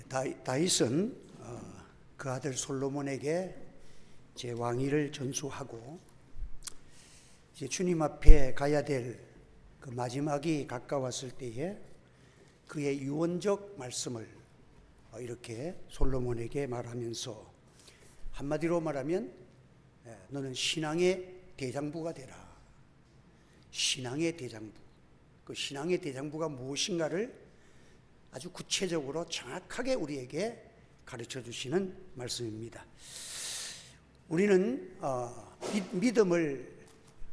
다윗은 그 아들 솔로몬에게 제 왕위를 전수하고 이제 주님 앞에 가야 될 그 마지막이 가까웠을 때에 그의 유언적 말씀을 이렇게 솔로몬에게 말하면서 한마디로 말하면 너는 신앙의 대장부가 되라. 신앙의 대장부. 그 신앙의 대장부가 무엇인가를 아주 구체적으로 정확하게 우리에게 가르쳐 주시는 말씀입니다. 우리는 믿음을,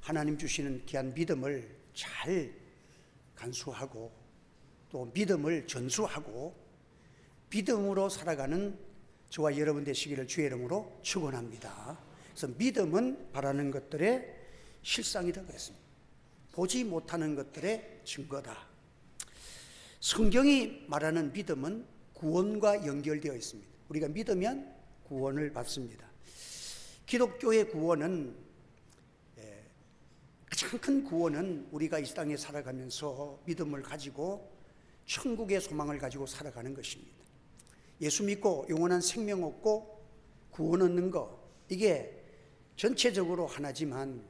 하나님 주시는 귀한 믿음을 잘 간수하고 또 믿음을 전수하고 믿음으로 살아가는 저와 여러분 되시기를 주의 이름으로 축원합니다. 그래서 믿음은 바라는 것들의 실상이라고 했습니다. 보지 못하는 것들의 증거다. 성경이 말하는 믿음은 구원과 연결되어 있습니다. 우리가 믿으면 구원을 받습니다. 기독교의 구원은, 가장 큰 구원은 우리가 이 땅에 살아가면서 믿음을 가지고 천국의 소망을 가지고 살아가는 것입니다. 예수 믿고 영원한 생명 얻고 구원 얻는 것, 이게 전체적으로 하나지만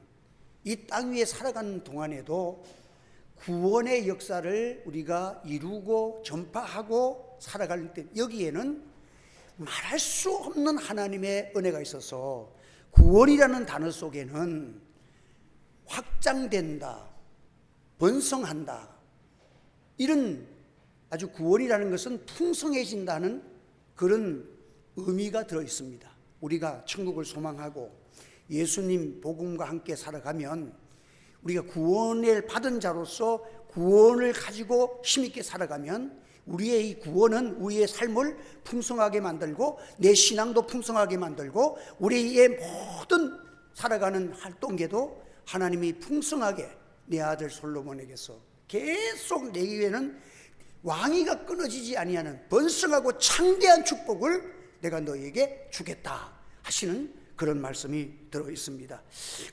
이 땅 위에 살아가는 동안에도 구원의 역사를 우리가 이루고 전파하고 살아갈 때 여기에는 말할 수 없는 하나님의 은혜가 있어서 구원이라는 단어 속에는 확장된다, 번성한다, 이런 아주 구원이라는 것은 풍성해진다는 그런 의미가 들어 있습니다. 우리가 천국을 소망하고 예수님 복음과 함께 살아가면 우리가 구원을 받은 자로서 구원을 가지고 힘있게 살아가면 우리의 이 구원은 우리의 삶을 풍성하게 만들고 내 신앙도 풍성하게 만들고 우리의 모든 살아가는 활동계도 하나님이 풍성하게 내 아들 솔로몬에게서 계속 내기에는 왕위가 끊어지지 아니하는 번성하고 창대한 축복을 내가 너에게 주겠다 하시는 그런 말씀이 들어 있습니다.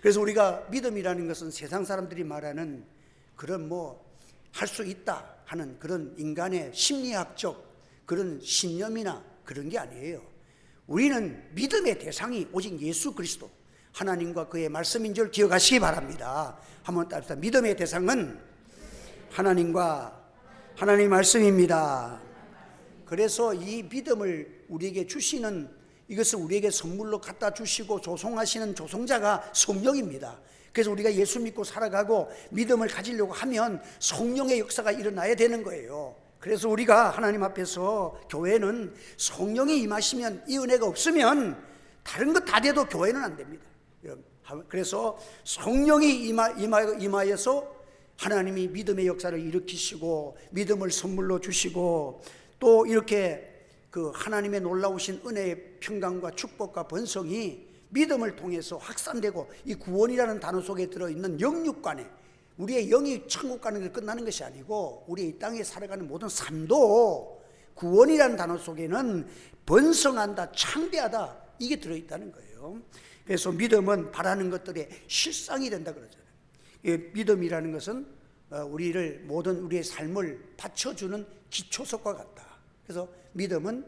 그래서 우리가 믿음이라는 것은 세상 사람들이 말하는 그런 할 수 있다 하는 그런 인간의 심리학적 그런 신념이나 그런 게 아니에요. 우리는 믿음의 대상이 오직 예수 그리스도 하나님과 그의 말씀인 줄 기억하시기 바랍니다. 한번 따라합시다. 믿음의 대상은 하나님과 하나님의 말씀입니다. 그래서 이 믿음을 우리에게 주시는, 이것을 우리에게 선물로 갖다 주시고 조성하시는 조성자가 성령입니다. 그래서 우리가 예수 믿고 살아가고 믿음을 가지려고 하면 성령의 역사가 일어나야 되는 거예요. 그래서 우리가 하나님 앞에서, 교회는 성령이 임하시면, 이 은혜가 없으면 다른 것 다 돼도 교회는 안 됩니다. 그래서 성령이 임하여서 하나님이 믿음의 역사를 일으키시고 믿음을 선물로 주시고 또 이렇게 그 하나님의 놀라우신 은혜의 평강과 축복과 번성이 믿음을 통해서 확산되고, 이 구원이라는 단어 속에 들어있는 영육간에 우리의 영이 천국 가는 게 끝나는 것이 아니고 우리 이 땅에 살아가는 모든 삶도 구원이라는 단어 속에는 번성한다, 창대하다, 이게 들어있다는 거예요. 그래서 믿음은 바라는 것들의 실상이 된다 그러잖아요. 믿음이라는 것은 우리를, 모든 우리의 삶을 받쳐주는 기초석과 같다. 그래서 믿음은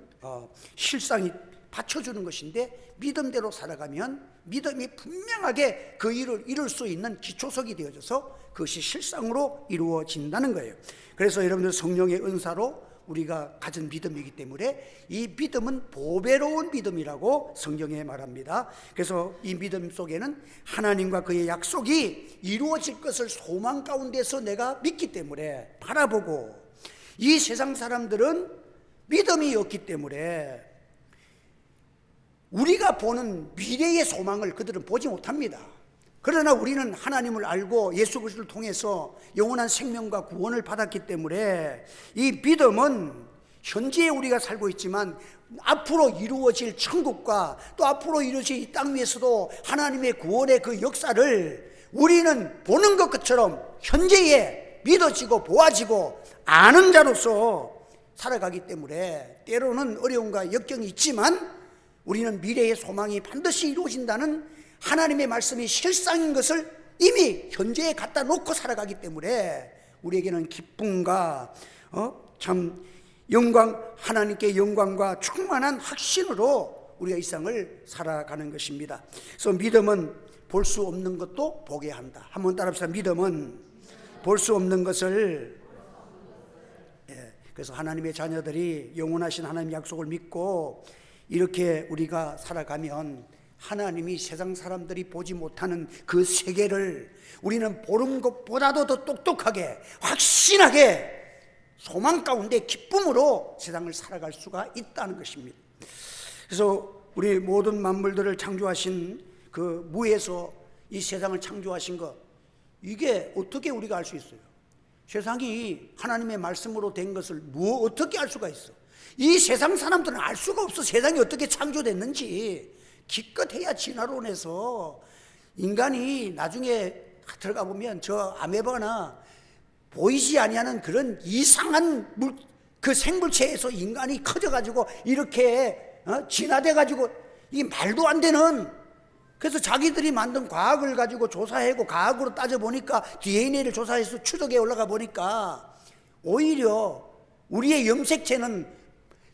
실상이 받쳐주는 것인데 믿음대로 살아가면 믿음이 분명하게 그 일을 이룰 수 있는 기초석이 되어져서 그것이 실상으로 이루어진다는 거예요. 그래서 여러분들 성령의 은사로 우리가 가진 믿음이기 때문에 이 믿음은 보배로운 믿음이라고 성경에 말합니다. 그래서 이 믿음 속에는 하나님과 그의 약속이 이루어질 것을 소망 가운데서 내가 믿기 때문에 바라보고, 이 세상 사람들은 믿음이 없기 때문에 우리가 보는 미래의 소망을 그들은 보지 못합니다. 그러나 우리는 하나님을 알고 예수 그리스도를 통해서 영원한 생명과 구원을 받았기 때문에 이 믿음은 현재 우리가 살고 있지만 앞으로 이루어질 천국과 또 앞으로 이루어질 이 땅 위에서도 하나님의 구원의 그 역사를 우리는 보는 것처럼 현재에 믿어지고 보아지고 아는 자로서 살아가기 때문에 때로는 어려움과 역경이 있지만 우리는 미래의 소망이 반드시 이루어진다는 하나님의 말씀이 실상인 것을 이미 현재에 갖다 놓고 살아가기 때문에 우리에게는 기쁨과 참 하나님께 영광과 충만한 확신으로 우리가 이 세상을 살아가는 것입니다. 그래서 믿음은 볼 수 없는 것도 보게 한다. 한번 따라합시다. 믿음은 볼 수 없는 것을. 그래서 하나님의 자녀들이 영원하신 하나님 약속을 믿고 이렇게 우리가 살아가면 하나님이 세상 사람들이 보지 못하는 그 세계를 우리는 보는 것보다도 더 똑똑하게 확신하게 소망 가운데 기쁨으로 세상을 살아갈 수가 있다는 것입니다. 그래서 우리 모든 만물들을 창조하신 그 무에서 이 세상을 창조하신 것, 이게 어떻게 우리가 알 수 있어요? 세상이 하나님의 말씀으로 된 것을 어떻게 알 수가 있어? 이 세상 사람들은 알 수가 없어. 세상이 어떻게 창조됐는지. 기껏해야 진화론에서 인간이 나중에 들어가 보면 저 아메바나 보이지 아니하는 그런 이상한 그 생물체에서 인간이 커져가지고 이렇게 진화돼가지고 이게 말도 안 되는, 그래서 자기들이 만든 과학을 가지고 조사하고 과학으로 따져보니까 DNA를 조사해서 추적해 올라가 보니까 오히려 우리의 염색체는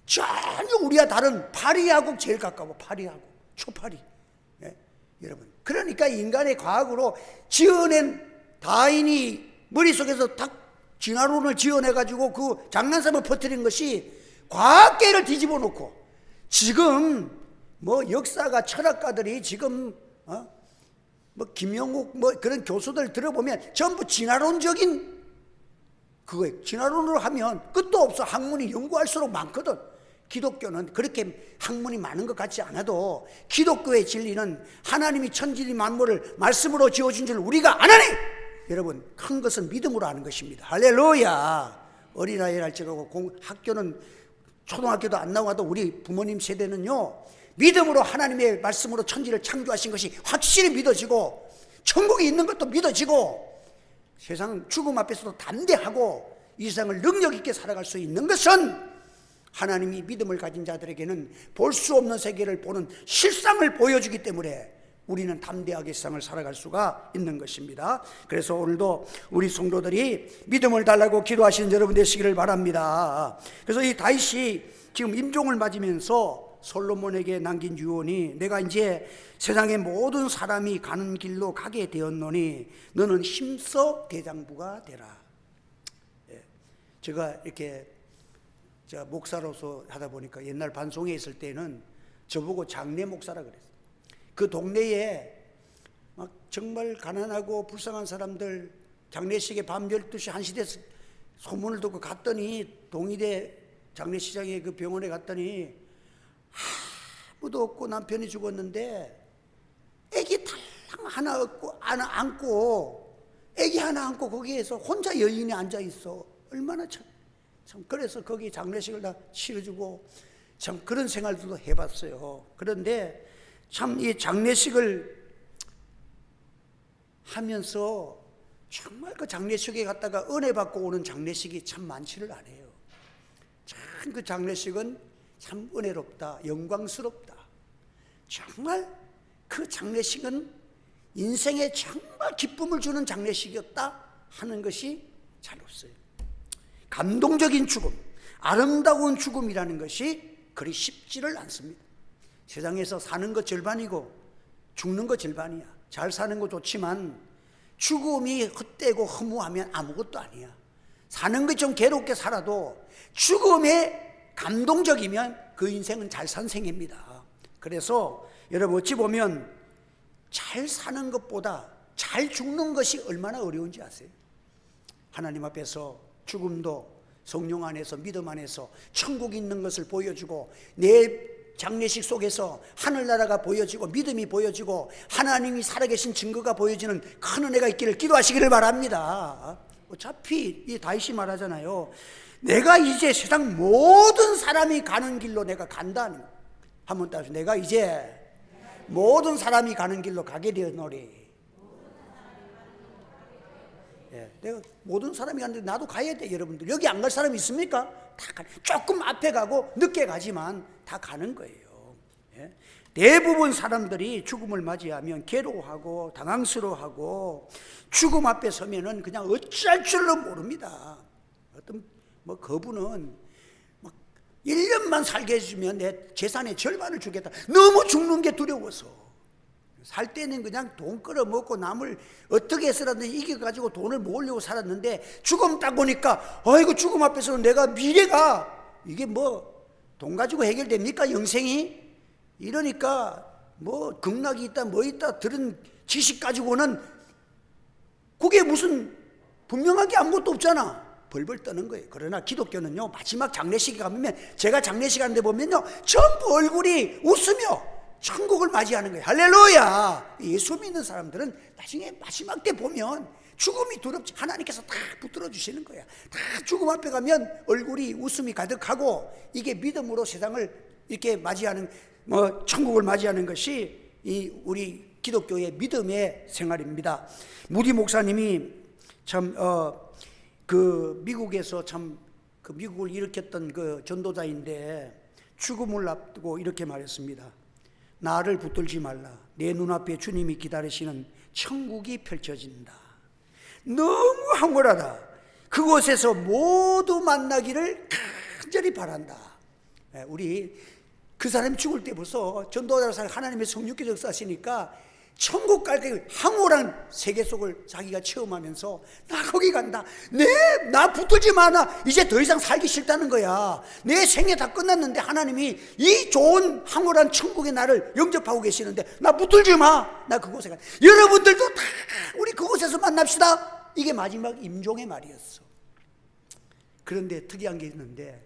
전혀 우리와 다른 파리하고 제일 가까워. 파리하고 초파리. 여러분, 그러니까 인간의 과학으로 지어낸 다인이 머릿속에서 딱 진화론을 지어내가지고 그 장난감을 퍼뜨린 것이 과학계를 뒤집어 놓고 지금 뭐 역사가 철학가들이 지금 뭐 김영욱 뭐 그런 교수들 들어보면 전부 진화론적인 그거예요. 진화론으로 하면 끝도 없어. 학문이 연구할수록 많거든. 기독교는 그렇게 학문이 많은 것 같지 않아도 기독교의 진리는 하나님이 천지 만물을 말씀으로 지어준 줄 우리가 안 하니, 여러분, 큰 것은 믿음으로 하는 것입니다. 할렐루야. 어린아이를 할지라고 학교는 초등학교도 안 나와도 우리 부모님 세대는요, 믿음으로 하나님의 말씀으로 천지를 창조하신 것이 확실히 믿어지고 천국이 있는 것도 믿어지고 세상 죽음 앞에서도 담대하고 이 세상을 능력 있게 살아갈 수 있는 것은 하나님이 믿음을 가진 자들에게는 볼 수 없는 세계를 보는 실상을 보여주기 때문에 우리는 담대하게 세상을 살아갈 수가 있는 것입니다. 그래서 오늘도 우리 성도들이 믿음을 달라고 기도하시는 여러분 되시기를 바랍니다. 그래서 이 다윗이 지금 임종을 맞으면서 솔로몬에게 남긴 유언이, 내가 이제 세상의 모든 사람이 가는 길로 가게 되었노니 너는 힘써 대장부가 되라. 제가 이렇게 목사로서 하다 보니까 옛날 반송에 있을 때는 저보고 장례 목사라 그랬어요. 그 동네에 막 정말 가난하고 불쌍한 사람들 장례식에 밤 12시 1시 돼서 소문을 듣고 갔더니 동의대 장례식장에 그 병원에 갔더니 아무도 없고 남편이 죽었는데 애기 달랑 하나 안고 애기 하나 안고 거기에서 혼자 여인이 앉아 있어. 얼마나 참 그래서 거기 장례식을 다 치러주고 참 그런 생활도 해봤어요. 그런데 참 이 장례식을 하면서 정말 그 장례식에 갔다가 은혜 받고 오는 장례식이 참 많지를 않아요. 참 그 장례식은 참 은혜롭다, 영광스럽다. 정말 그 장례식은 인생에 정말 기쁨을 주는 장례식이었다 하는 것이 잘 없어요. 감동적인 죽음, 아름다운 죽음이라는 것이 그리 쉽지를 않습니다. 세상에서 사는 것 절반이고 죽는 것 절반이야. 잘 사는 거 좋지만 죽음이 헛되고 허무하면 아무것도 아니야. 사는 것 좀 괴롭게 살아도 죽음에 감동적이면 그 인생은 잘 산 생입니다. 그래서 여러분 어찌 보면 잘 사는 것보다 잘 죽는 것이 얼마나 어려운지 아세요? 하나님 앞에서 죽음도 성령 안에서 믿음 안에서 천국이 있는 것을 보여주고 내 장례식 속에서 하늘나라가 보여지고 믿음이 보여지고 하나님이 살아계신 증거가 보여지는 큰 은혜가 있기를 기도하시기를 바랍니다. 어차피 이 다윗이 말하잖아요. 내가 이제 세상 모든 사람이 가는 길로 내가 간다는, 한번 따라서 내가 이제 모든 사람이 가는 길로 가게 되었노니. 내가 모든 사람이 가는데 나도 가야 돼. 여러분들 여기 안 갈 사람이 있습니까? 다 가. 조금 앞에 가고 늦게 가지만 다 가는 거예요. 대부분 사람들이 죽음을 맞이하면 괴로워하고 당황스러워하고 죽음 앞에 서면은 그냥 어찌할 줄로 모릅니다. 어떤 뭐 거부는 일주일만 살게 해주면 내 재산의 절반을 주겠다. 너무 죽는 게 두려워서. 살 때는 그냥 돈 끌어먹고 남을 어떻게 해서라도 이겨가지고 돈을 모으려고 살았는데, 죽음 딱 보니까 아이고, 죽음 앞에서는 내가 미래가 이게 뭐 돈 가지고 해결됩니까, 영생이? 이러니까 뭐 극락이 있다 뭐 있다 들은 지식 가지고는 그게 무슨 분명하게 아무것도 없잖아. 벌벌 떠는 거예요. 그러나 기독교는요, 마지막 장례식에 가면, 제가 장례식 하는데 보면요, 전부 얼굴이 웃으며 천국을 맞이하는 거예요. 할렐루야. 예수 믿는 사람들은 나중에 마지막 때 보면 죽음이 두렵지, 하나님께서 다 붙들어 주시는 거야. 다 죽음 앞에 가면 얼굴이 웃음이 가득하고, 이게 믿음으로 세상을 이렇게 맞이하는, 천국을 맞이하는 것이 이 우리 기독교의 믿음의 생활입니다. 무디 목사님이 참 그 미국에서 참 그 미국을 일으켰던 그 전도자인데, 죽음을 앞두고 이렇게 말했습니다. 나를 붙들지 말라. 내 눈앞에 주님이 기다리시는 천국이 펼쳐진다. 너무 황홀하다. 그곳에서 모두 만나기를 간절히 바란다. 우리 그 사람이 죽을 때 벌써 전도자로서 하나님의 성육기적 사시니까 천국 갈 때 황홀한 세계 속을 자기가 체험하면서, 나 거기 간다. 나 붙들지 마. 나 이제 더 이상 살기 싫다는 거야. 내 생애 다 끝났는데 하나님이 이 좋은 황홀한 천국에 나를 영접하고 계시는데 나 붙들지 마. 나 그곳에 가. 여러분들도 다 우리 그곳에서 만납시다. 이게 마지막 임종의 말이었어. 그런데 특이한 게 있는데,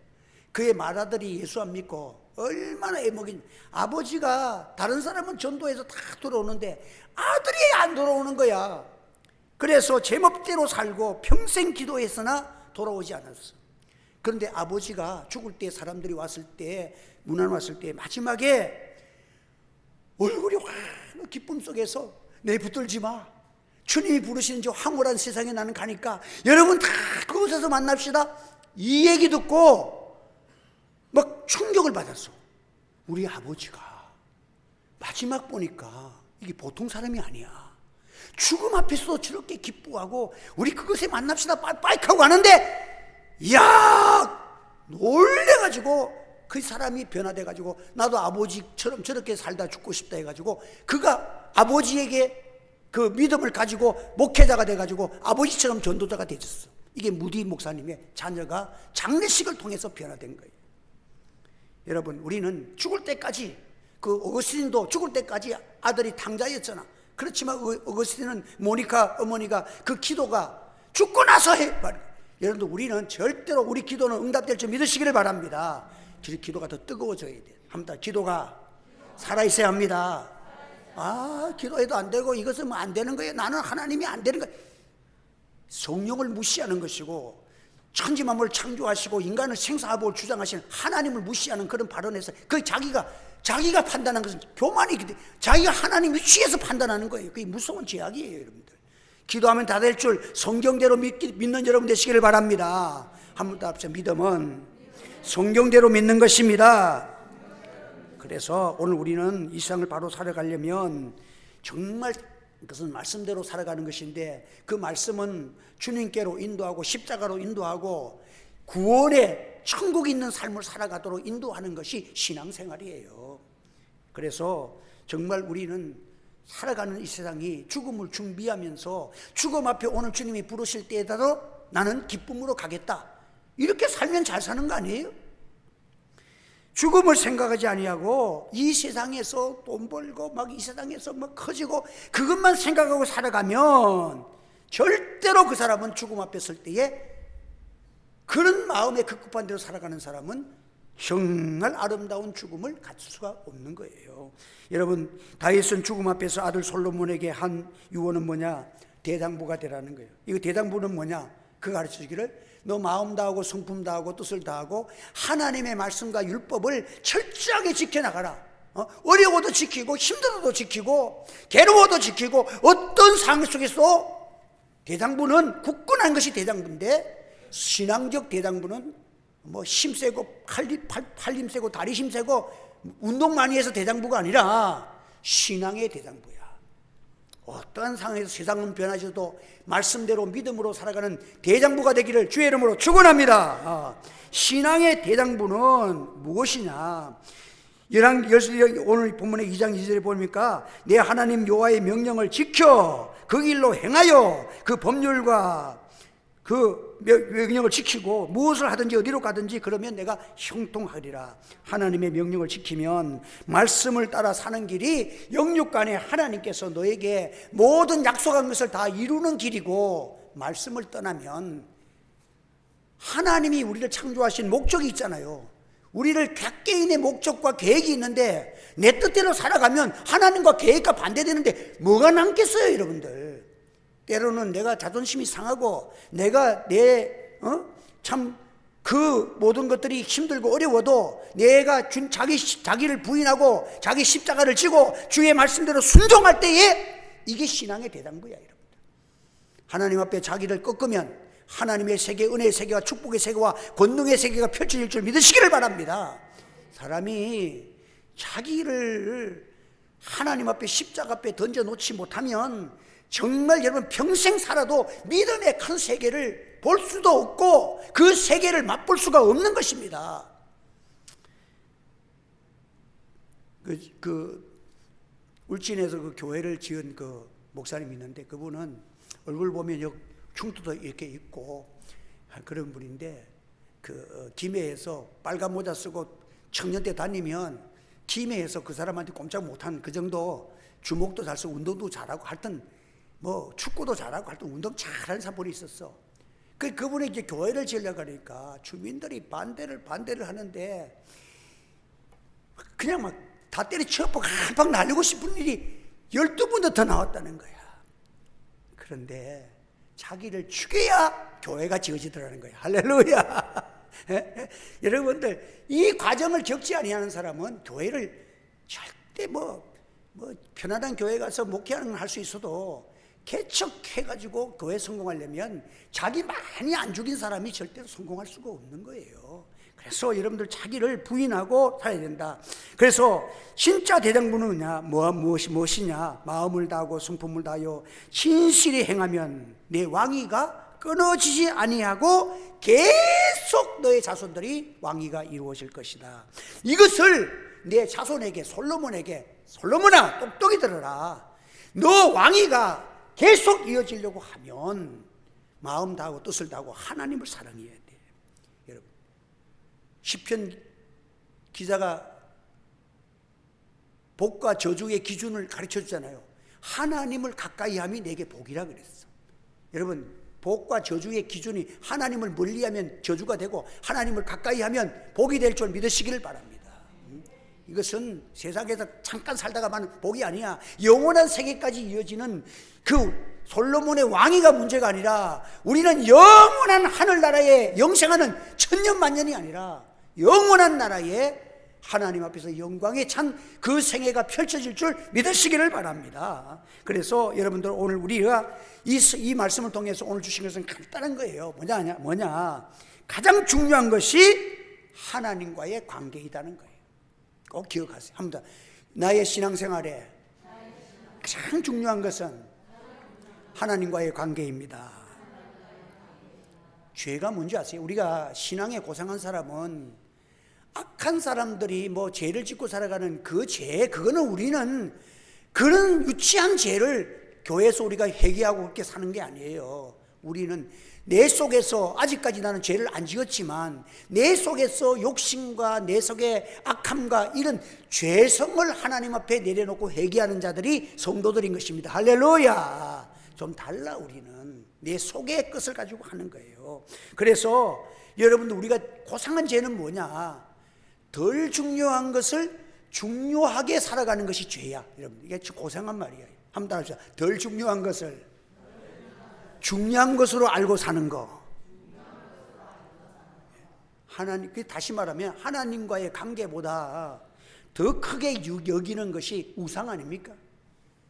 그의 맏아들이 예수 안 믿고 얼마나 애먹인, 아버지가 다른 사람은 전도해서 다 돌아오는데 아들이 안 돌아오는 거야. 그래서 제멋대로 살고 평생 기도했으나 돌아오지 않았어. 그런데 아버지가 죽을 때, 사람들이 왔을 때, 문안 왔을 때 마지막에 얼굴이 환한 기쁨 속에서, 내 붙들지 마. 주님이 부르시는 저 황홀한 세상에 나는 가니까 여러분 다 그곳에서 만납시다. 이 얘기 듣고 막 충격을 받았어. 우리 아버지가 마지막 보니까 이게 보통 사람이 아니야. 죽음 앞에서도 저렇게 기뻐하고 우리 그것에 만납시다 빠이빠이 하고 가는데, 이야, 놀래가지고 그 사람이 변화돼가지고 나도 아버지처럼 저렇게 살다 죽고 싶다 해가지고, 그가 아버지에게 그 믿음을 가지고 목회자가 돼가지고 아버지처럼 전도자가 되었어. 이게 무디 목사님의 자녀가 장례식을 통해서 변화된 거예요. 여러분, 우리는 죽을 때까지, 그 어거스틴도 죽을 때까지 아들이 탕자였잖아. 그렇지만 어거스틴은 모니카 어머니가 그 기도가 죽고 나서 해. 여러분들, 우리는 절대로 우리 기도는 응답될 줄 믿으시기를 바랍니다. 기도가 더 뜨거워져야 돼. 한번 기도가 살아있어야 합니다. 기도해도 안 되고 이것은 뭐 안 되는 거예요. 나는 하나님이 안 되는 거예요. 성령을 무시하는 것이고, 천지만물을 창조하시고 인간을 생사하복을 주장하시는 하나님을 무시하는 그런 발언에서, 그 자기가 판단한 것은 교만이기 때문에, 자기가 하나님 위치에서 판단하는 거예요. 그게 무서운 죄악이에요. 여러분들, 기도하면 다 될 줄 성경대로 믿는 여러분 되시기를 바랍니다. 한 번 더 합시다. 믿음은 성경대로 믿는 것입니다. 그래서 오늘 우리는 이 세상을 바로 살아가려면 정말 그것은 말씀대로 살아가는 것인데, 그 말씀은 주님께로 인도하고 십자가로 인도하고 구원의 천국이 있는 삶을 살아가도록 인도하는 것이 신앙생활이에요. 그래서 정말 우리는 살아가는 이 세상이 죽음을 준비하면서 죽음 앞에 오늘 주님이 부르실 때에도 나는 기쁨으로 가겠다, 이렇게 살면 잘 사는 거 아니에요? 죽음을 생각하지 아니하고 이 세상에서 돈 벌고 막 이 세상에서 막 커지고 그것만 생각하고 살아가면 절대로 그 사람은 죽음 앞에 설 때에 그런 마음에 급급한 대로 살아가는 사람은 정말 아름다운 죽음을 갖출 수가 없는 거예요. 여러분, 다윗은 죽음 앞에서 아들 솔로몬에게 한 유언은 뭐냐? 대장부가 되라는 거예요. 이거 대장부는 뭐냐? 그가 가르쳐주기를, 너 마음 다하고 성품 다하고 뜻을 다하고 하나님의 말씀과 율법을 철저하게 지켜나가라. 어려워도 지키고 힘들어도 지키고 괴로워도 지키고, 어떤 상황 속에서 대장부는 굳건한 것이 대장부인데, 신앙적 대장부는 뭐 힘세고 팔힘 세고 다리 힘세고 운동 많이 해서 대장부가 아니라 신앙의 대장부야. 어떠한 상황에서 세상은 변하셔도 말씀대로 믿음으로 살아가는 대장부가 되기를 주의 이름으로 축원합니다. 신앙의 대장부는 무엇이냐? 오늘 본문의 2장 2절에 보니까 내 하나님 여호와의 명령을 지켜 그 길로 행하여 그 법률과 그 명령을 지키고 무엇을 하든지 어디로 가든지 그러면 내가 형통하리라. 하나님의 명령을 지키면 말씀을 따라 사는 길이 영육간에 하나님께서 너에게 모든 약속한 것을 다 이루는 길이고, 말씀을 떠나면 하나님이 우리를 창조하신 목적이 있잖아요. 우리를 각개인의 목적과 계획이 있는데 내 뜻대로 살아가면 하나님과 계획과 반대되는데 뭐가 남겠어요, 여러분들. 때로는 내가 자존심이 상하고 내가 참 그 모든 것들이 힘들고 어려워도 내가 자기를 부인하고 자기 십자가를 지고 주의 말씀대로 순종할 때에 이게 신앙의 대장부야, 여러분들. 하나님 앞에 자기를 꺾으면 하나님의 세계, 은혜의 세계와 축복의 세계와 권능의 세계가 펼쳐질 줄 믿으시기를 바랍니다. 사람이 자기를 하나님 앞에 십자가 앞에 던져놓지 못하면 정말 여러분 평생 살아도 믿음의 큰 세계를 볼 수도 없고 그 세계를 맛볼 수가 없는 것입니다. 울진에서 그 교회를 지은 그 목사님이 있는데 그분은 얼굴 보면 흉터도 이렇게 있고 그런 분인데 김해에서 빨간 모자 쓰고 청년대 다니면 김해에서 그 사람한테 꼼짝 못한 그 정도 주먹도 잘 쓰고 운동도 잘하고 하여튼 축구도 잘하고 하여튼 운동 잘하는 사람이 있었어. 그분이 이제 교회를 지으려고 하니까 주민들이 반대를 하는데 그냥 막 다 때려치워서 한방 날리고 싶은 일이 12번도 더 나왔다는 거야. 그런데 자기를 죽여야 교회가 지어지더라는 거야. 할렐루야. 여러분들, 이 과정을 겪지 아니하는 사람은 교회를 절대 편안한 교회 가서 목회하는 건 할 수 있어도 개척해가지고 교회 성공하려면 자기 많이 안 죽인 사람이 절대로 성공할 수가 없는 거예요. 그래서 여러분들 자기를 부인하고 살아야 된다. 그래서 진짜 대장부는 무엇이냐? 마음을 다하고 성품을 다하여 진실히 행하면 내 왕위가 끊어지지 아니하고 계속 너의 자손들이 왕위가 이루어질 것이다. 이것을 내 자손에게 솔로몬아 똑똑히 들어라. 너 왕위가 계속 이어지려고 하면 마음 다하고 뜻을 다하고 하나님을 사랑해야 돼. 여러분, 시편 기자가 복과 저주의 기준을 가르쳐 주잖아요. 하나님을 가까이 함이 내게 복이라 그랬어. 여러분, 복과 저주의 기준이 하나님을 멀리하면 저주가 되고 하나님을 가까이 하면 복이 될 줄 믿으시기를 바랍니다. 이것은 세상에서 잠깐 살다가만 복이 아니야. 영원한 세계까지 이어지는 그 솔로몬의 왕위가 문제가 아니라 우리는 영원한 하늘나라에 영생하는 천년만년이 아니라 영원한 나라에 하나님 앞에서 영광에 찬 그 생애가 펼쳐질 줄 믿으시기를 바랍니다. 그래서 여러분들, 오늘 우리가 이 말씀을 통해서 오늘 주신 것은 간단한 거예요. 뭐냐? 가장 중요한 것이 하나님과의 관계이다는 거예요. 꼭 기억하세요. 합니다. 나의 신앙생활에 가장 중요한 것은 하나님과의 관계입니다. 죄가 뭔지 아세요? 우리가 신앙에 고생한 사람은 악한 사람들이 죄를 짓고 살아가는 그 죄, 그거는 우리는 그런 유치한 죄를 교회에서 우리가 회개하고 그렇게 사는 게 아니에요. 우리는 내 속에서, 아직까지 나는 죄를 안 지었지만 내 속에서 욕심과 내 속에 악함과 이런 죄성을 하나님 앞에 내려놓고 회개하는 자들이 성도들인 것입니다. 할렐루야. 좀 달라. 우리는 내 속의 것을 가지고 하는 거예요. 그래서 여러분들, 우리가 고상한 죄는 뭐냐? 덜 중요한 것을 중요하게 살아가는 것이 죄야. 여러분, 이게 고상한 말이에요. 한번 따라합시다. 덜 중요한 것을 중요한 것으로 알고 사는 거. 다시 말하면 하나님과의 관계보다 더 크게 여기는 것이 우상 아닙니까?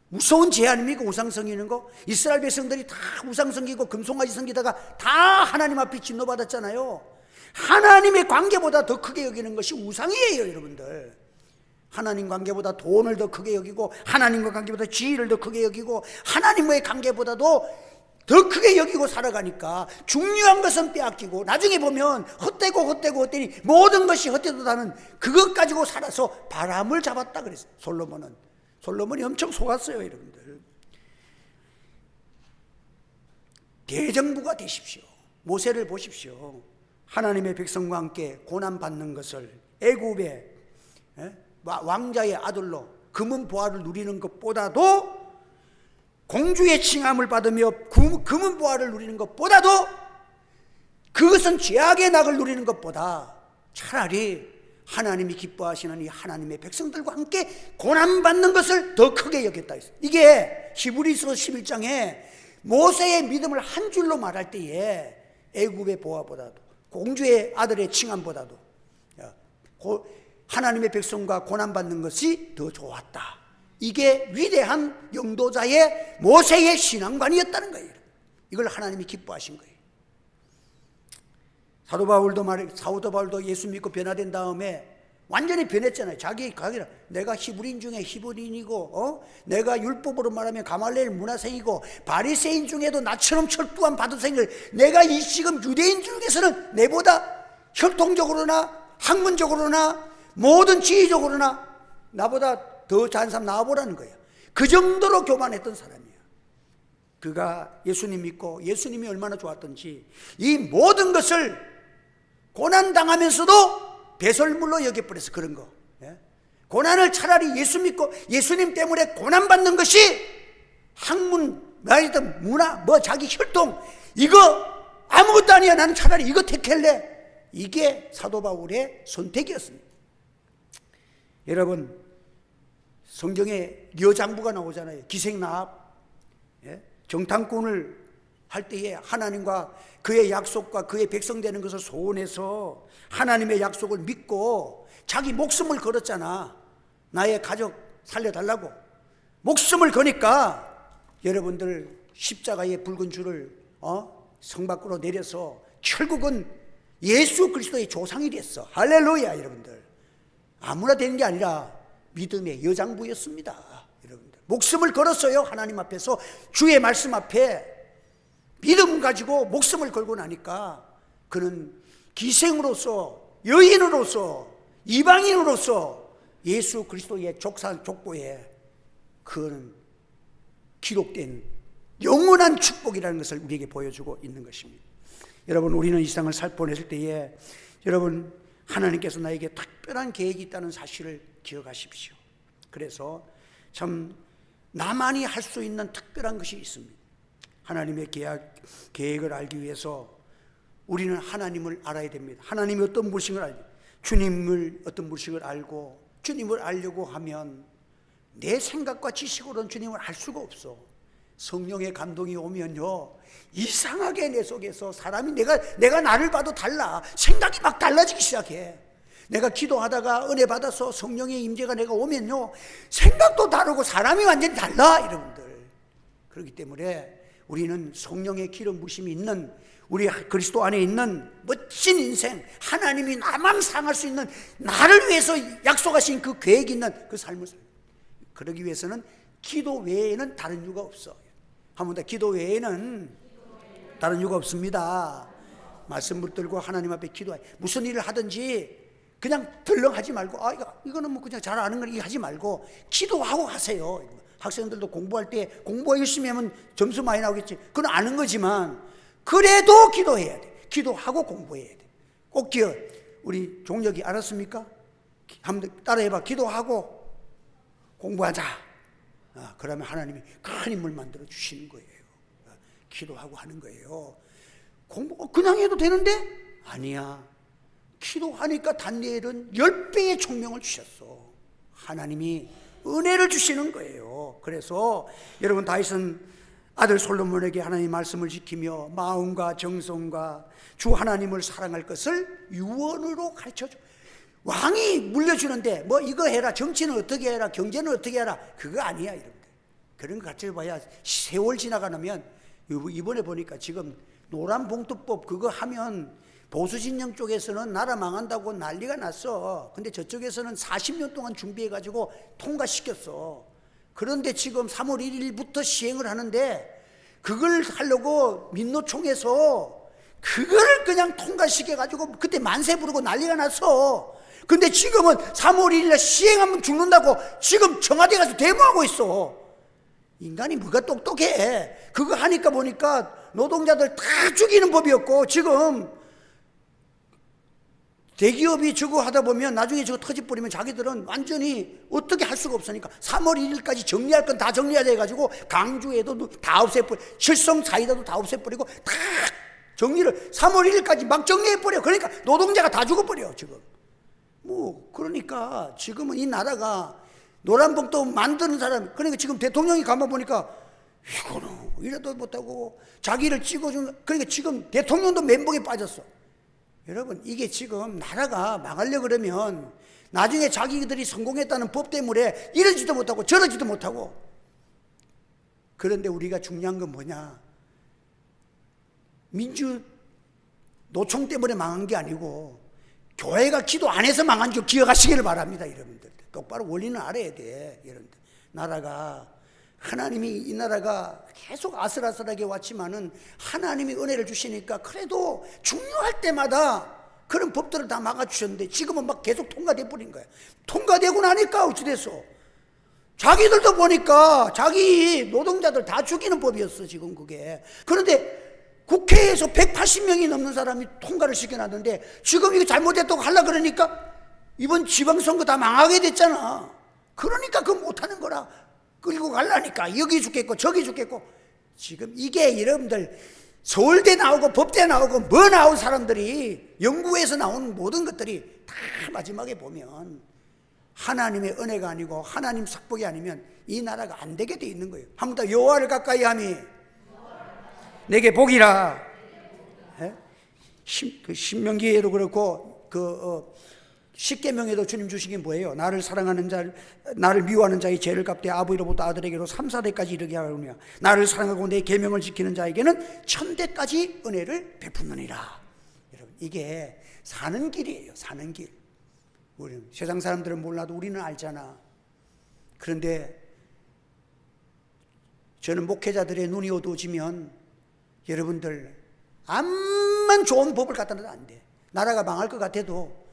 무서운 죄 아닙니까? 우상 섬기는 거. 이스라엘 백성들이 다 우상 섬기고 금송아지 섬기다가 다 하나님 앞에 진노받았잖아요. 하나님의 관계보다 더 크게 여기는 것이 우상이에요, 여러분들. 하나님 관계보다 돈을 더 크게 여기고, 하나님과 관계보다 지위를 더 크게 여기고, 하나님과의 관계보다도 더 크게 여기고 살아가니까 중요한 것은 빼앗기고, 나중에 보면 헛되니 모든 것이 헛되도다는 그것 가지고 살아서 바람을 잡았다 그랬어요. 솔로몬이 엄청 속았어요. 여러분들, 대정부가 되십시오. 모세를 보십시오. 하나님의 백성과 함께 고난받는 것을 애굽의 왕자의 아들로 금은 보화를 누리는 것보다도, 공주의 칭함을 받으며 금은 보화를 누리는 것보다도, 그것은 죄악의 낙을 누리는 것보다 차라리 하나님이 기뻐하시는 이 하나님의 백성들과 함께 고난받는 것을 더 크게 여겼다 했어요. 이게 히브리서 11장에 모세의 믿음을 한 줄로 말할 때에 애굽의 보화보다도, 공주의 아들의 칭함보다도 하나님의 백성과 고난받는 것이 더 좋았다. 이게 위대한 영도자의 모세의 신앙관이었다는 거예요. 이걸 하나님이 기뻐하신 거예요. 사도 바울도 예수 믿고 변화된 다음에 완전히 변했잖아요. 자기가 내가 히브리인 중에 히브리인이고, 내가 율법으로 말하면 가말리엘 문화생이고, 바리새인 중에도 나처럼 철두한 바두생을, 내가 이 지금 유대인 중에서는 내보다 혈통적으로나 학문적으로나 모든 지위적으로나 나보다 더 잘하는 사람 나와보라는 거예요. 그 정도로 교만했던 사람이에요. 그가 예수님 믿고 예수님이 얼마나 좋았던지 이 모든 것을 고난당하면서도 배설물로 여겨버려서 그런 거. 고난을 차라리 예수 믿고 예수님 때문에 고난받는 것이 학문, 문화, 자기 혈통, 이거 아무것도 아니야. 나는 차라리 이거 택할래. 이게 사도 바울의 선택이었습니다. 여러분, 성경에 여장부가 나오잖아요. 기생나합. 정탐꾼을 할 때에 하나님과 그의 약속과 그의 백성 되는 것을 소원해서 하나님의 약속을 믿고 자기 목숨을 걸었잖아. 나의 가족 살려달라고 목숨을 거니까 여러분들 십자가의 붉은 줄을 성 밖으로 내려서 결국은 예수 그리스도의 조상이 됐어. 할렐루야. 여러분들, 아무나 되는 게 아니라 믿음의 여장부였습니다. 여러분들, 목숨을 걸었어요. 하나님 앞에서 주의 말씀 앞에 믿음 가지고 목숨을 걸고 나니까 그는 기생으로서, 여인으로서, 이방인으로서 예수 그리스도의 족보에 그는 기록된 영원한 축복이라는 것을 우리에게 보여주고 있는 것입니다. 여러분, 우리는 이 세상을 살펴냈을 때에 여러분, 하나님께서 나에게 특별한 계획이 있다는 사실을 기억하십시오. 그래서 참 나만이 할 수 있는 특별한 것이 있습니다. 하나님의 계획을 알기 위해서 우리는 하나님을 알아야 됩니다. 하나님이 어떤 분이신을 알고, 주님을 어떤 분이신을 알고, 주님을 알려고 하면 내 생각과 지식으로는 주님을 알 수가 없어. 성령의 감동이 오면요, 이상하게 내 속에서 사람이 내가 나를 봐도 달라. 생각이 막 달라지기 시작해. 내가 기도하다가 은혜 받아서 성령의 임재가 내가 오면요, 생각도 다르고 사람이 완전히 달라. 여러분들, 그렇기 때문에 우리는 성령의 기름 부심이 있는, 우리 그리스도 안에 있는 멋진 인생, 하나님이 나만 사랑할 수 있는, 나를 위해서 약속하신 그 계획이 있는 그 삶을 살아요. 그러기 위해서는 기도 외에는 다른 이유가 없어. 한 번 더, 기도 외에는 다른 이유가 없습니다. 말씀 붙들고 하나님 앞에 기도해. 무슨 일을 하든지 그냥 덜렁하지 말고, 이거는 뭐 그냥 잘 아는 걸 하지 말고 기도하고 하세요. 학생들도 공부할 때 공부 열심히 하면 점수 많이 나오겠지. 그건 아는 거지만 그래도 기도해야 돼. 기도하고 공부해야 돼. 꼭 기억. 우리 종혁이 알았습니까? 한번 따라해봐. 기도하고 공부하자. 그러면 하나님이 큰 인물 만들어 주시는 거예요. 기도하고 하는 거예요. 공부 그냥 해도 되는데? 아니야. 기도하니까 다니엘은 10배의 총명을 주셨어. 하나님이 은혜를 주시는 거예요. 그래서 여러분, 다윗은 아들 솔로몬에게 하나님의 말씀을 지키며 마음과 정성과 주 하나님을 사랑할 것을 유언으로 가르쳐줘. 왕이 물려주는데 뭐 이거 해라, 정치는 어떻게 해라, 경제는 어떻게 해라, 그거 아니야. 여러분들, 그런 거 가르쳐봐야 세월 지나가면, 이번에 보니까 지금 노란봉투법 그거 하면 보수 진영 쪽에서는 나라 망한다고 난리가 났어. 근데 저쪽에서는 40년 동안 준비해가지고 통과시켰어. 그런데 지금 3월 1일부터 시행을 하는데 그걸 하려고 민노총에서 그걸 그냥 통과시켜가지고 그때 만세 부르고 난리가 났어. 근데 지금은 3월 1일에 시행하면 죽는다고 지금 청와대 가서 데모하고 있어. 인간이 뭐가 똑똑해. 그거 하니까 보니까 노동자들 다 죽이는 법이었고, 지금 대기업이 저거 하다 보면 나중에 저거 터져버리면 자기들은 완전히 어떻게 할 수가 없으니까 3월 1일까지 정리할 건 다 정리해야 돼가지고 강주에도 다 없애버려, 실성 사이다도 다 없애버리고 다 정리를 3월 1일까지 막 정리해버려. 그러니까 노동자가 다 죽어버려 지금. 뭐 그러니까 지금은 이 나라가 노란봉도 만드는 사람, 그러니까 지금 대통령이 가만 보니까 이거는 이래도 못하고 자기를 찍어주는, 그러니까 지금 대통령도 멘붕에 빠졌어. 여러분, 이게 지금 나라가 망하려고 그러면 나중에 자기들이 성공했다는 법 때문에 이러지도 못하고 저러지도 못하고. 그런데 우리가 중요한 건 뭐냐, 민주 노총 때문에 망한 게 아니고 교회가 기도 안 해서 망한 줄 기억하시기를 바랍니다. 여러분들 똑바로 원리는 알아야 돼. 여러분들 나라가, 하나님이 이 나라가 계속 아슬아슬하게 왔지만은 하나님이 은혜를 주시니까 그래도 중요할 때마다 그런 법들을 다 막아주셨는데 지금은 막 계속 통과돼 버린 거야. 통과되고 나니까 어찌 됐어? 자기들도 보니까 자기 노동자들 다 죽이는 법이었어 지금 그게. 그런데 국회에서 180명이 넘는 사람이 통과를 시켜놨는데 지금 이거 잘못했다고 하려고 그러니까 이번 지방선거 다 망하게 됐잖아. 그러니까 그거 못하는 거라. 끌고 가려니까 여기 죽겠고 저기 죽겠고. 지금 이게 여러분들 서울대 나오고 법대 나오고 뭐 나온 사람들이, 연구에서 나온 모든 것들이 다 마지막에 보면 하나님의 은혜가 아니고 하나님 sak복이 아니면 이 나라가 안 되게 돼 있는 거예요. 한 번 더, 여호와를 가까이 함이 내게 복이라. 신명기에도 그렇고 십계명에도 주님 주신 게 뭐예요? 나를 사랑하는 자, 나를 미워하는 자의 죄를 갚되 아버지로부터 아들에게로 3, 4대까지 이르게 하느냐. 나를 사랑하고 내 계명을 지키는 자에게는 1000대까지 은혜를 베푸느니라. 여러분, 이게 사는 길이에요. 사는 길. 우리 세상 사람들은 몰라도 우리는 알잖아. 그런데 저는 목회자들의 눈이 어두워지면 여러분들 암만 좋은 법을 갖다 놔도 안 돼. 나라가 망할 것 같아도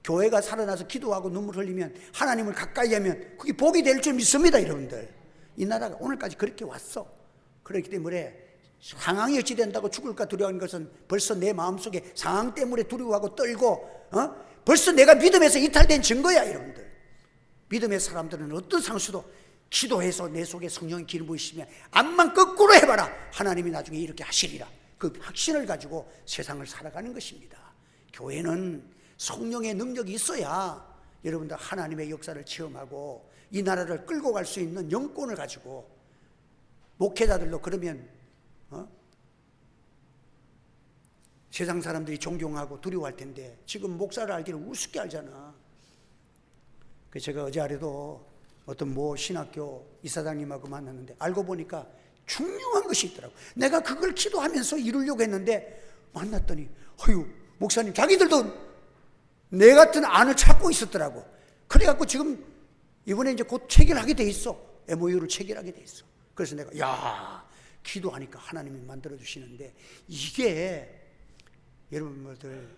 교회가 살아나서 기도하고 눈물 흘리면, 하나님을 가까이 하면 그게 복이 될 줄 믿습니다. 여러분들, 이 나라가 오늘까지 그렇게 왔어. 그렇기 때문에 상황이 어찌 된다고 죽을까 두려워하는 것은 벌써 내 마음속에 상황 때문에 두려워하고 떨고 벌써 내가 믿음에서 이탈된 증거야. 여러분들, 믿음의 사람들은 어떤 상수도 기도해서 내 속에 성령의 기름 부으시면 암만 거꾸로 해봐라, 하나님이 나중에 이렇게 하시리라. 그 확신을 가지고 세상을 살아가는 것입니다. 교회는 성령의 능력이 있어야 여러분들 하나님의 역사를 체험하고 이 나라를 끌고 갈 수 있는 영권을 가지고, 목회자들도 그러면 세상 사람들이 존경하고 두려워할 텐데 지금 목사를 알기를 우습게 알잖아. 그래서 제가 어제 아래도 어떤 모 신학교 이사장님하고 만났는데 알고 보니까 중요한 것이 있더라고. 내가 그걸 기도하면서 이루려고 했는데 만났더니 어휴, 목사님 자기들도 내 같은 안을 찾고 있었더라고. 그래갖고 지금 이번에 이제 곧 체결하게 돼 있어. MOU를 체결하게 돼 있어. 그래서 내가 기도하니까 하나님이 만들어주시는데, 이게 여러분들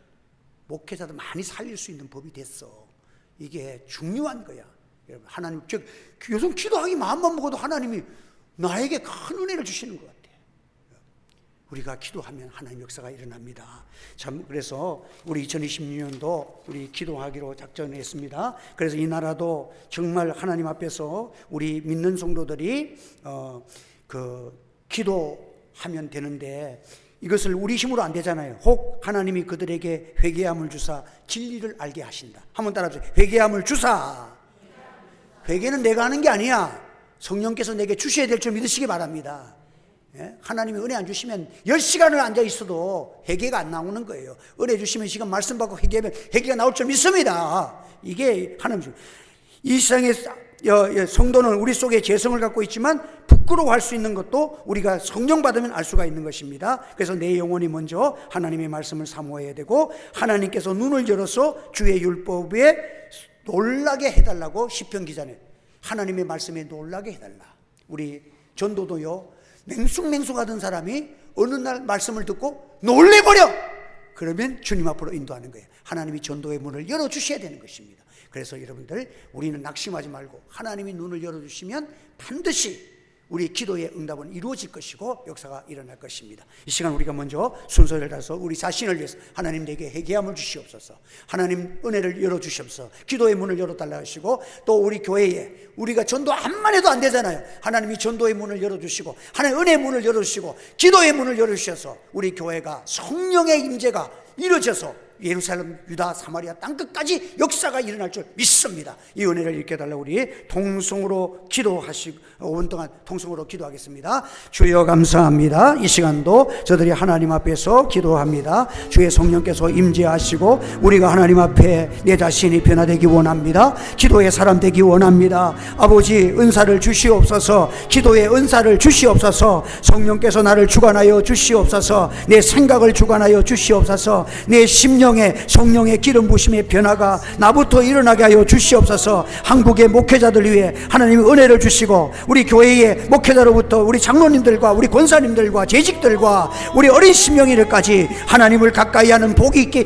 목회자도 많이 살릴 수 있는 법이 됐어. 이게 중요한 거야. 여러분, 하나님, 요즘 기도하기 마음만 먹어도 하나님이 나에게 큰 은혜를 주시는 것 같아. 우리가 기도하면 하나님 역사가 일어납니다. 참, 그래서 우리 2026년도 우리 기도하기로 작정했습니다. 그래서 이 나라도 정말 하나님 앞에서 우리 믿는 성도들이 기도하면 되는데, 이것을 우리 힘으로 안 되잖아요. 혹 하나님이 그들에게 회개함을 주사 진리를 알게 하신다. 한번 따라하세요. 회개함을 주사. 회개는 내가 하는 게 아니야. 성령께서 내게 주셔야 될 줄 믿으시기 바랍니다. 하나님이 은혜 안 주시면 10시간을 앉아 있어도 회개가 안 나오는 거예요. 은혜 주시면 시간 말씀 받고 회개하면 회개가 나올 줄 믿습니다. 이게 하나님, 이 세상에 성도는 우리 속에 재성을 갖고 있지만 부끄러워할 수 있는 것도 우리가 성령 받으면 알 수가 있는 것입니다. 그래서 내 영혼이 먼저 하나님의 말씀을 사모해야 되고, 하나님께서 눈을 열어서 주의 율법에 놀라게 해달라고 시편 기자는 하나님의 말씀에 놀라게 해달라. 우리 전도도요, 맹숭맹숭하던 사람이 어느 날 말씀을 듣고 놀래버려! 그러면 주님 앞으로 인도하는 거예요. 하나님이 전도의 문을 열어주셔야 되는 것입니다. 그래서 여러분들, 우리는 낙심하지 말고 하나님이 눈을 열어주시면 반드시 우리 기도의 응답은 이루어질 것이고 역사가 일어날 것입니다. 이 시간 우리가 먼저 순서를 따라서 우리 자신을 위해서 하나님 내게 회개함을 주시옵소서, 하나님 은혜를 열어주시옵소서, 기도의 문을 열어달라 하시고, 또 우리 교회에 우리가 전도 암만 해도 안 되잖아요. 하나님이 전도의 문을 열어주시고 하나님 은혜의 문을 열어주시고 기도의 문을 열어주셔서 우리 교회가 성령의 임재가 이루어져서 예루살렘, 유다, 사마리아 땅끝까지 역사가 일어날 줄 믿습니다. 이 은혜를 읽게 달라 우리 통성으로 기도하시고 5분 동안 통성으로 기도하겠습니다. 주여 감사합니다. 이 시간도 저들이 하나님 앞에서 기도합니다. 주의 성령께서 임재하시고 우리가 하나님 앞에 내 자신이 변화되기 원합니다. 기도의 사람 되기 원합니다. 아버지, 은사를 주시옵소서, 기도의 은사를 주시옵소서, 성령께서 나를 주관하여 주시옵소서, 내 생각을 주관하여 주시옵소서, 내 심령 성령의 기름 부심의 변화가 나부터 일어나게 하여 주시옵소서. 한국의 목회자들 위해 하나님 은혜를 주시고 우리 교회의 목회자로부터 우리 장로님들과 우리 권사님들과 재직들과 우리 어린 심령이들까지 하나님을 가까이 하는 복이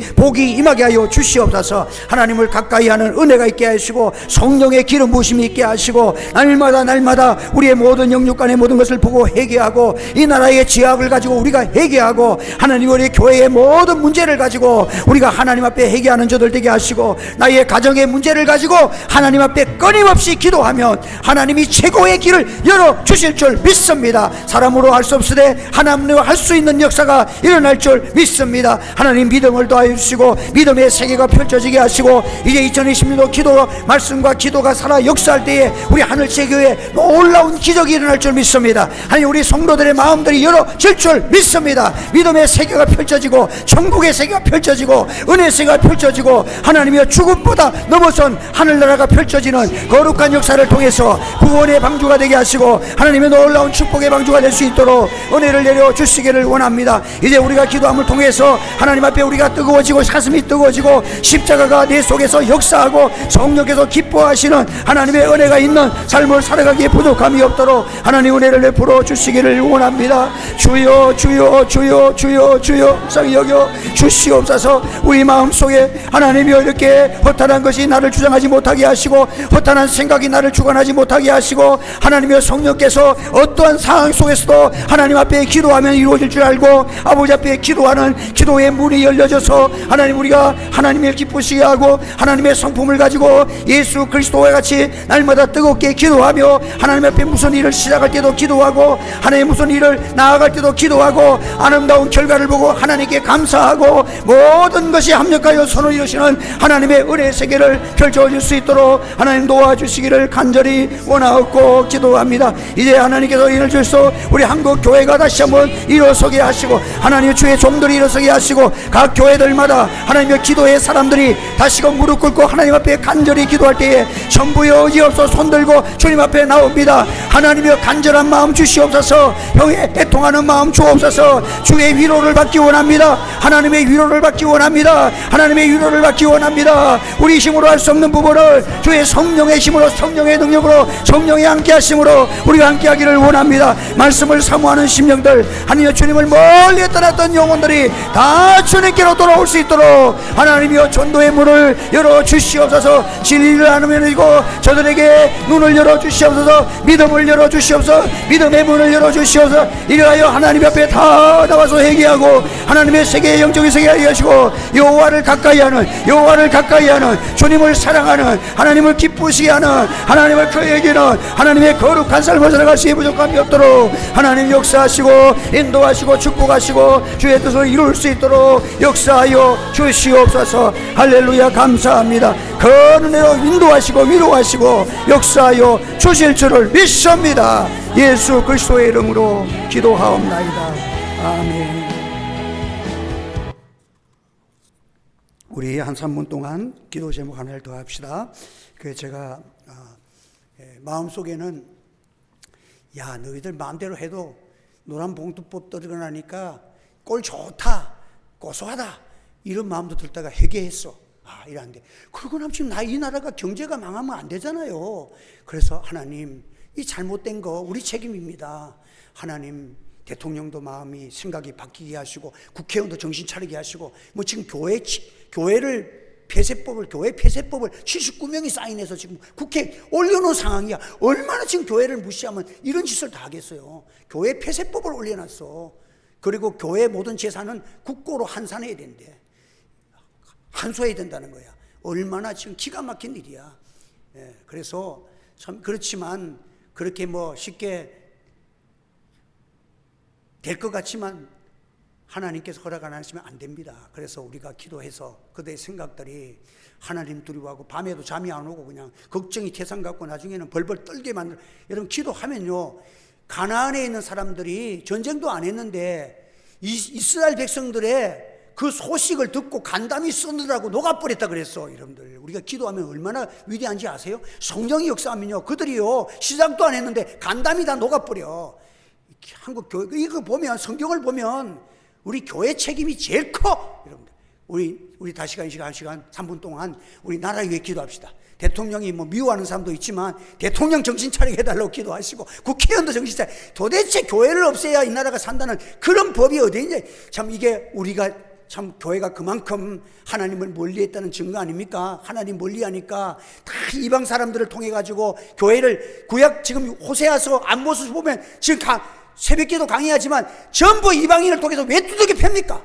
임하게 하여 주시옵소서. 하나님을 가까이 하는 은혜가 있게 하시고 성령의 기름 부심이 있게 하시고 날마다 우리의 모든 영육간의 모든 것을 보고 회개하고 이 나라의 죄악을 가지고 우리가 회개하고 하나님 우리 교회의 모든 문제를 가지고 우리가 하나님 앞에 회개하는 자들 되게 하시고 나의 가정의 문제를 가지고 하나님 앞에 끊임없이 기도하면 하나님이 최고의 길을 열어주실 줄 믿습니다. 사람으로 할 수 없으되 하나님으로 할 수 있는 역사가 일어날 줄 믿습니다. 하나님 믿음을 더하여 주시고 믿음의 세계가 펼쳐지게 하시고 이제 2020년도 기도 말씀과 기도가 살아 역사할 때에 우리 하늘세계에 놀라운 기적이 일어날 줄 믿습니다. 하나님 우리 성도들의 마음들이 열어질 줄 믿습니다. 믿음의 세계가 펼쳐지고 천국의 세계가 펼쳐지고 은혜의 세계가 펼쳐지고 하나님의 죽음보다 넘어선 하늘나라가 펼쳐지는 거룩한 역사를 통해서 구원의 방주가 되게 하시고 하나님의 놀라운 축복의 방주가 될 수 있도록 은혜를 내려주시기를 원합니다. 이제 우리가 기도함을 통해서 하나님 앞에 우리가 뜨거워지고 가슴이 뜨거워지고 십자가가 내 속에서 역사하고 성령께서 기뻐하시는 하나님의 은혜가 있는 삶을 살아가기에 부족함이 없도록 하나님 은혜를 내풀어 주시기를 원합니다. 주여 주여 주여 주여 주여 상히 여겨 주시옵소서. 우리 마음속에 하나님이 이렇게 허탄한 것이 나를 주장하지 못하게 하시고 허탄한 생각이 나를 주관하지 못하게 하시고 하나님의 성령께서 어떠한 상황 속에서도 하나님 앞에 기도하면 이루어질 줄 알고 아버지 앞에 기도하는 기도의 문이 열려져서 하나님 우리가 하나님을 기쁘시게 하고 하나님의 성품을 가지고 예수 그리스도와 같이 날마다 뜨겁게 기도하며 하나님 앞에 무슨 일을 시작할 때도 기도하고 하나님 무슨 일을 나아갈 때도 기도하고 아름다운 결과를 보고 하나님께 감사하고 모든 것이 합력하여 선을 이루시는 하나님의 은혜의 세계를 펼쳐줄 수 있도록 하나님 도와주시기를 간절히 원하옵고 기도합니다. 이제 하나님께서 인을 주셔서 우리 한국 교회가 다시 한번 일어서게 하시고 하나님의 주의 종들이 일어서게 하시고 각 교회들마다 하나님의 기도의 사람들이 다시금 무릎 꿇고 하나님 앞에 간절히 기도할 때에 전부여 의지없어 손들고 주님 앞에 나옵니다. 하나님의 간절한 마음 주시옵소서. 형의 애통하는 마음 주옵소서. 주의 위로를 받기 원합니다. 하나님의 위로를 받기 원합니다. 하나님의 위로를 받기 원합니다. 우리 힘으로 할 수 없는 부분을 주의 성령의 힘으로 성령의 능력으로 성령의 함께하심으로 우리가 함께하기를 원합니다. 말씀을 사모하는 심령들 하나님의 주님을 멀리 떠났던 영혼들이 다 주님께로 돌아올 수 있도록 하나님이여 전도의 문을 열어주시옵소서. 진리를 나누면이고 저들에게 눈을 열어주시옵소서. 믿음을 열어주시옵소서. 믿음의 문을 열어주시옵소서. 이래하여 하나님 앞에 다 나와서 회개하고 하나님의 세계의 영적인 세계에 하시고 여호와를 가까이 하는 주님을 사랑하는 하나님을 기쁘시게 하는 하나님을 그에게는 하나님의 거룩한 삶을 살아갈 수 있는 부족함이 없도록 하나님 역사하시고 인도하시고 축복하시고 주의 뜻을 이룰 수 있도록 역사하여 주시옵소서. 할렐루야. 감사합니다. 그 은혜로 인도하시고 위로하시고 역사하여 주실 줄을 믿습니다. 예수 그리스도의 이름으로 기도하옵나이다. 아멘. 우리 한 3분 동안 기도 제목 하나를 더 합시다. 그 제가 마음속에는 야, 너희들 마음대로 해도 노란봉투법 들어가니까 꼴 좋다, 고소하다, 이런 마음도 들 때가 회개했어. 이러는데, 그러고 나면 지금 이 나라가 경제가 망하면 안 되잖아요. 그래서 하나님, 이 잘못된 거 우리 책임입니다. 하나님, 대통령도 마음이 생각이 바뀌게 하시고, 국회의원도 정신 차리게 하시고, 뭐 지금 교회를 교회 폐쇄법을 79명이 사인해서 지금 국회에 올려놓은 상황이야. 얼마나 지금 교회를 무시하면 이런 짓을 다 하겠어요. 교회 폐쇄법을 올려놨어. 그리고 교회 모든 재산은 국고로 환산해야 된대. 환수해야 된다는 거야. 얼마나 지금 기가 막힌 일이야. 그래서 참 그렇지만 그렇게 뭐 쉽게 될 것 같지만 하나님께서 허락 안 하시면 안 됩니다. 그래서 우리가 기도해서 그들의 생각들이 하나님 두려워하고 밤에도 잠이 안 오고 그냥 걱정이 태산 갖고 나중에는 벌벌 떨게 만들. 여러분, 기도하면요, 가나안에 있는 사람들이 전쟁도 안 했는데 이스라엘 백성들의 그 소식을 듣고 간담이 쓰느라고 녹아버렸다 그랬어. 여러분들, 우리가 기도하면 얼마나 위대한지 아세요? 성령이 역사하면요, 그들이요 시작도 안 했는데 간담이 다 녹아버려. 한국 교회 이거 보면, 성경을 보면 우리 교회 책임이 제일 커. 여러분들, 우리 다시 한 시간 3분 동안 우리 나라 위해 기도합시다. 대통령이 뭐 미워하는 사람도 있지만 대통령 정신 차리게 해달라고 기도하시고, 국회의원도 정신 차리게. 도대체 교회를 없애야 이 나라가 산다는 그런 법이 어디 있냐. 참 이게 우리가 참 교회가 그만큼 하나님을 멀리했다는 증거 아닙니까? 하나님 멀리하니까 다 이방 사람들을 통해 가지고 교회를, 구약 지금 호세아서 안모습 보면 지금 새벽기도 강의하지만 전부 이방인을 통해서 왜 두들겨 팹니까?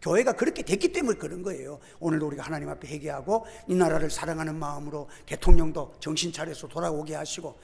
교회가 그렇게 됐기 때문에 그런 거예요. 오늘도 우리가 하나님 앞에 회개하고 이 나라를 사랑하는 마음으로 대통령도 정신 차려서 돌아오게 하시고,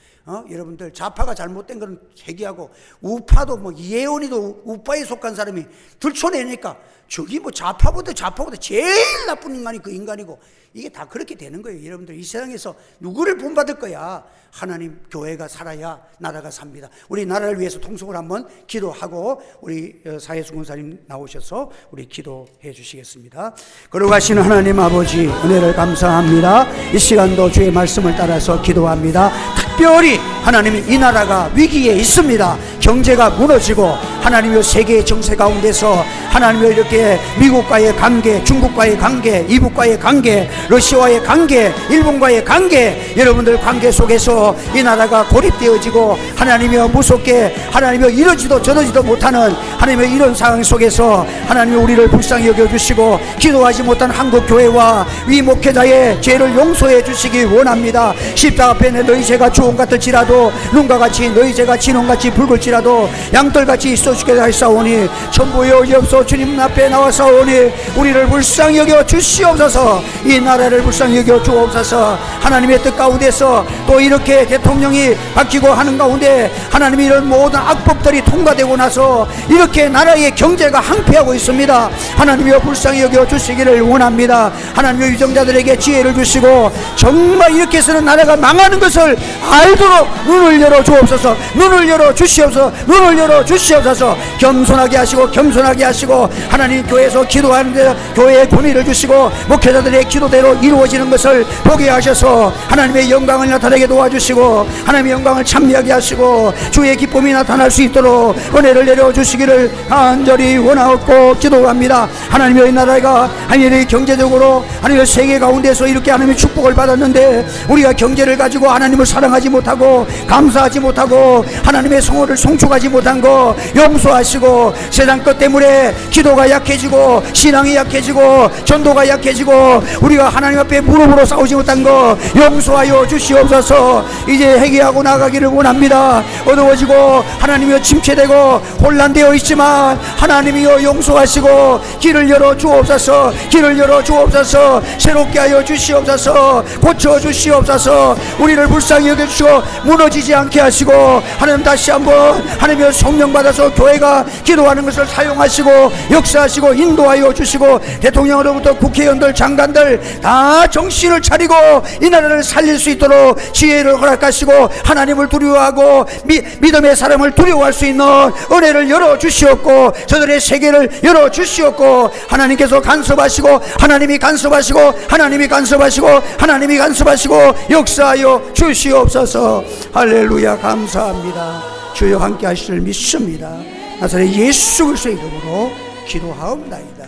여러분들 좌파가 잘못된 건 회개하고, 우파도 뭐 이혜원이도 우파에 속한 사람이 들춰내니까 저기 뭐 좌파보다 제일 나쁜 인간이 그 인간이고, 이게 다 그렇게 되는 거예요. 여러분들, 이 세상에서 누구를 본받을 거야? 하나님 교회가 살아야 나라가 삽니다. 우리 나라를 위해서 통속을 한번 기도하고 우리 사회수군사님 나오셔서 우리 기도해 주시겠습니다. 거룩하신 하나님 아버지, 은혜를 감사합니다. 이 시간도 주의 말씀을 따라서 기도합니다. 특별히 하나님, 이 나라가 위기에 있습니다. 경제가 무너지고 하나님의 세계의 정세 가운데서 하나님의 이렇게 미국과의 관계, 중국과의 관계, 이북과의 관계, 러시아와의 관계, 일본과의 관계, 여러분들 관계 속에서 이 나라가 고립되어지고 하나님이여 무섭게 하나님이여 이러지도 저러지도 못하는 하나님의 이런 상황 속에서 하나님이 우리를 불쌍히 여겨주시고 기도하지 못한 한국교회와 위 목회자의 죄를 용서해 주시기 원합니다. 십자가 앞에 너희 죄가 주홍 같을지라도 눈과 같이 너희 죄가 진홍같이 붉을지라도 양털같이 있어주게 하시오니 전부여 여옵소 주님 앞에 나와사오니 우리를 불쌍히 여겨 주시옵소서. 이 나라를 불쌍히 여겨 주옵소서. 하나님의 뜻 가운데서 또 이렇게 대통령이 바뀌고 하는 가운데 하나님이 이런 모든 악법들이 통과되고 나서 이렇게 나라의 경제가 항폐하고 있습니다. 하나님이여 불쌍히 여겨 주시기를 원합니다. 하나님의 유정자들에게 지혜를 주시고 정말 이렇게 해서는 나라가 망하는 것을 알도록 눈을 열어 주옵소서. 눈을 열어 주시옵소서. 눈을 열어 주시옵소서. 겸손하게 하시고 하나님 교회에서 기도하는데 교회의 권위를 주시고 목회자들의 기도대로 이루어지는 것을 보게 하셔서 하나님의 영광을 나타내게 도와주시고 하나님의 영광을 찬미하게 하시고 주의 기쁨이 나타날 수 있도록 은혜를 내려주시기를 간절히 원하옵고 기도합니다. 하나님의 나라가 하나님의 경제적으로 하나님의 세계 가운데서 이렇게 하나님의 축복을 받았는데 우리가 경제를 가지고 하나님을 사랑하지 못하고 감사하지 못하고 하나님의 성호를 송축하지 못한 거 용서하시고 세상 것 때문에 기도가 약해지고 신앙이 약해지고 전도가 약해지고 우리가 하나님 앞에 무릎으로 싸우지 못한 거 용서하여 주시옵소서. 이제 회개하고 나가기를 원합니다. 어두워지고 하나님이여 침체되고 혼란되어 있지만 하나님이여 용서하시고 길을 열어 주옵소서. 길을 열어 주옵소서. 새롭게 하여 주시옵소서. 고쳐 주시옵소서. 우리를 불쌍히 여겨주시고 무너지지 않게 하시고 하나님 다시 한번 하나님의 성령 받아서 교회가 기도하는 것을 사용하시고 역사하시고 인도하여 주시고, 대통령으로부터 국회의원들 장관들 다 정신을 차리고 이 나라를 살릴 수 있도록 지혜를 허락하시고, 하나님을 두려워하고 믿음의 사람을 두려워할 수 있는 은혜를 열어주시옵고, 저들의 세계를 열어주시옵고, 하나님께서 간섭하시고 하나님이 간섭하시고 하나님이 간섭하시고 하나님이 간섭하시고 역사하여 주시옵소서. 할렐루야. 감사합니다. 주여 함께 하실 줄 믿습니다. 나사렛 예수 그리스도의 이름으로 기도하옵나이다.